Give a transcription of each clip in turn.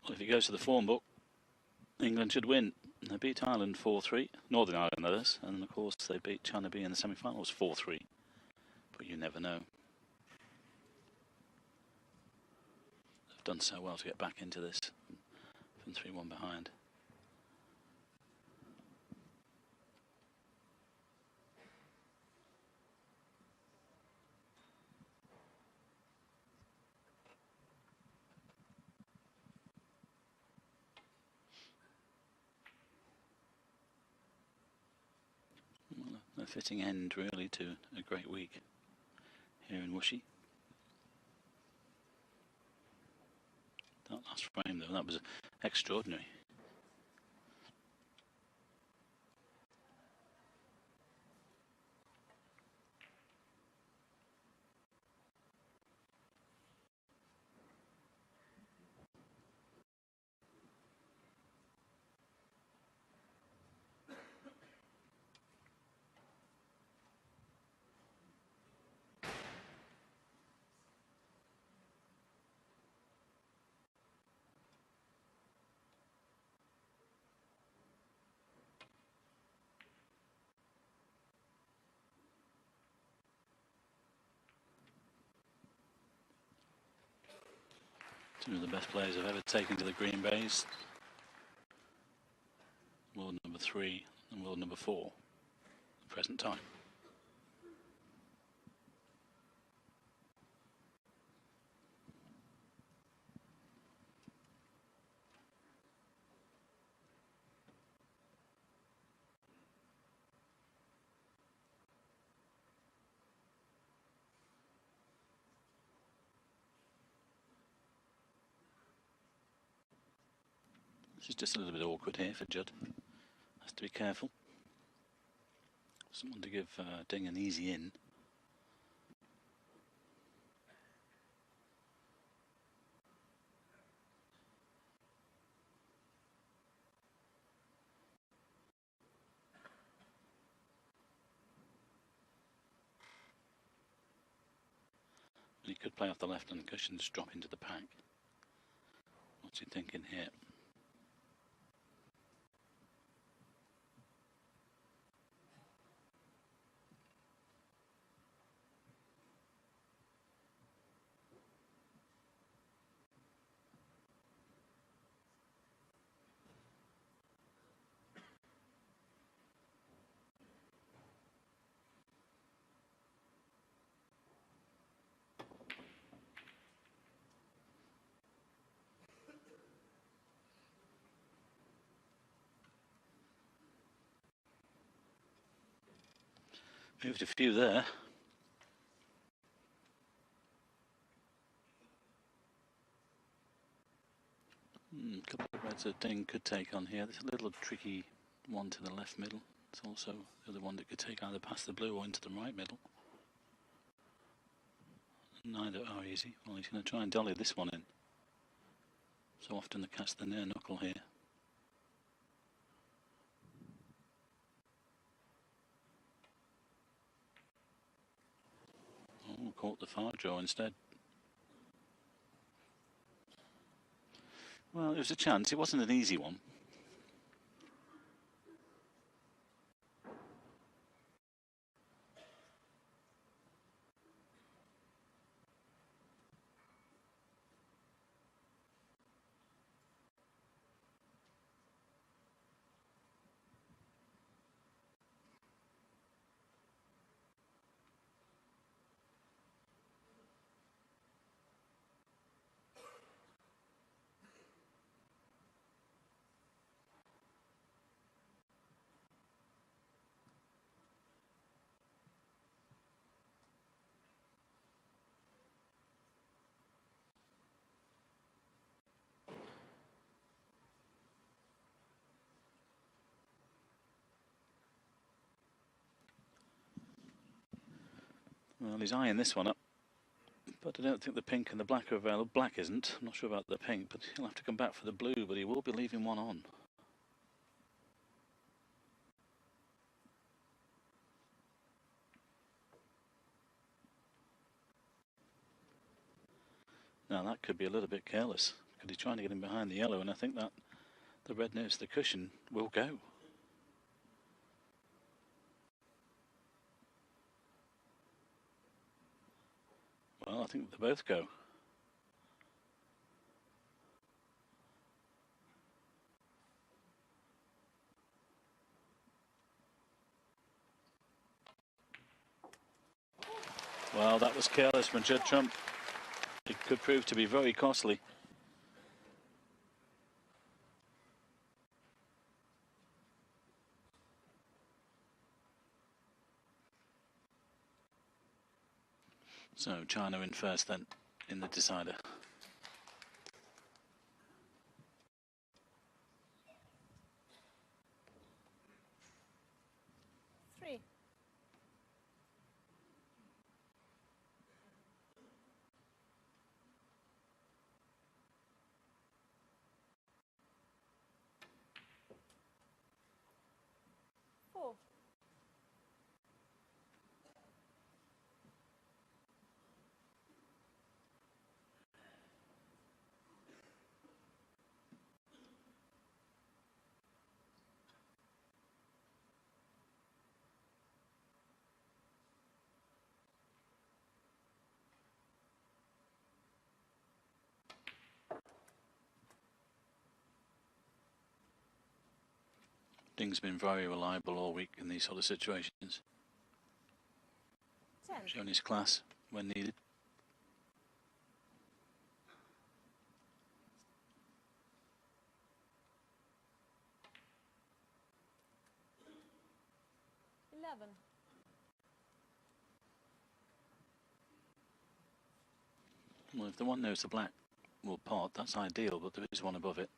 Well, if he goes to the form book, England should win. They beat Ireland 4-3, Northern Ireland that is, and of course they beat China B in the semi-finals 4-3. But you never know. They've done so well to get back into this from 3-1 behind. Well, a fitting end really to a great week here in Wuxi. That last frame though, that was extraordinary. Two of the best players I've ever taken to the Green Bays. World number 3 and world number 4 at the present time. This is just a little bit awkward here for Judd. Has to be careful. Someone to give Ding an easy in. He could play off the left and cushion, just drop into the pack. What's he thinking here? Moved a few there. A couple of reds that Ding could take on here. There's a little tricky one to the left middle. It's also the other one that could take either past the blue or into the right middle. Neither are easy. Well, he's going to try and dolly this one in. So often they catch the near knuckle here. Oh, caught the far draw instead. Well, it was a chance. It wasn't an easy one. Well, he's eyeing this one up, but I don't think the pink and the black are available. Black isn't. I'm not sure about the pink, but he'll have to come back for the blue, but he will be leaving one on. Now that could be a little bit careless, because he's trying to get him behind the yellow, and I think that the red next to the cushion will go. Well, I think they both go. Well, that was careless from Judd Trump. It could prove to be very costly. So China in first then, in the decider. Three. Four. Ding's been very reliable all week in these sort of situations. 10. Shown his class when needed. Well, if the one knows the black will pot, that's ideal, but there is one above it.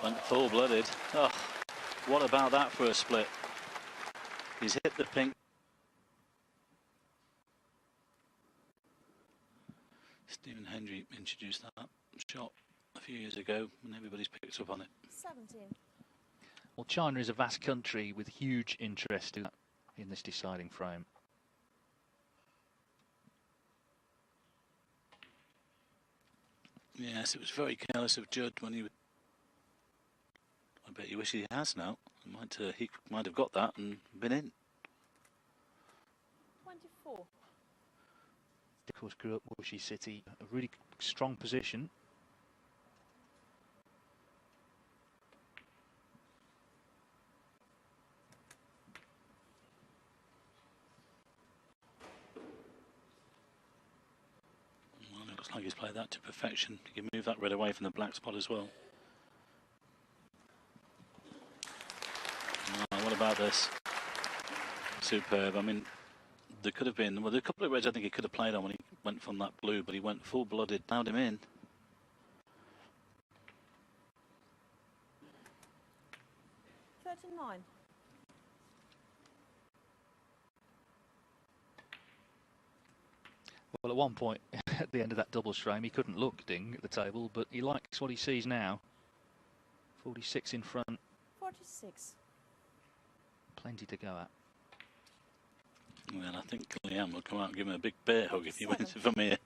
Went full-blooded. Oh, what about that for a split? He's hit the pink. Stephen Hendry introduced that shot a few years ago, and everybody's picked up on it. 17. Well, China is a vast country with huge interest in this deciding frame. Yes, it was very careless of Judd when he. I bet you wish he has now. He might have got that and been in. 24. Of course, grew up Wuxi City, a really strong position. Well, it looks like he's played that to perfection. He can move that red away from the black spot as well. Oh, what about this? Superb. I mean, there could have been, well, there are a couple of reds I think he could have played on when he went from that blue, but he went full-blooded, allowed him in. $39. Well, at one point, at the end of that doubles frame, he couldn't look, Ding, at the table, but he likes what he sees now. 46 in front. 46. Plenty to go at. Well, I think Liam will come out and give him a big bear hug if he wins it from here.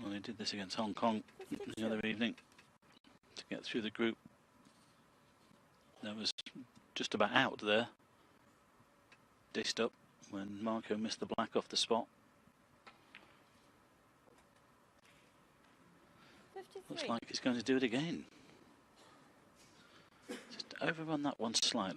Well, he did this against Hong Kong 52. The other evening to get through the group. That was just about out there. Dished up when Marco missed the black off the spot. 53. Looks like he's going to do it again. Just overrun that one slightly.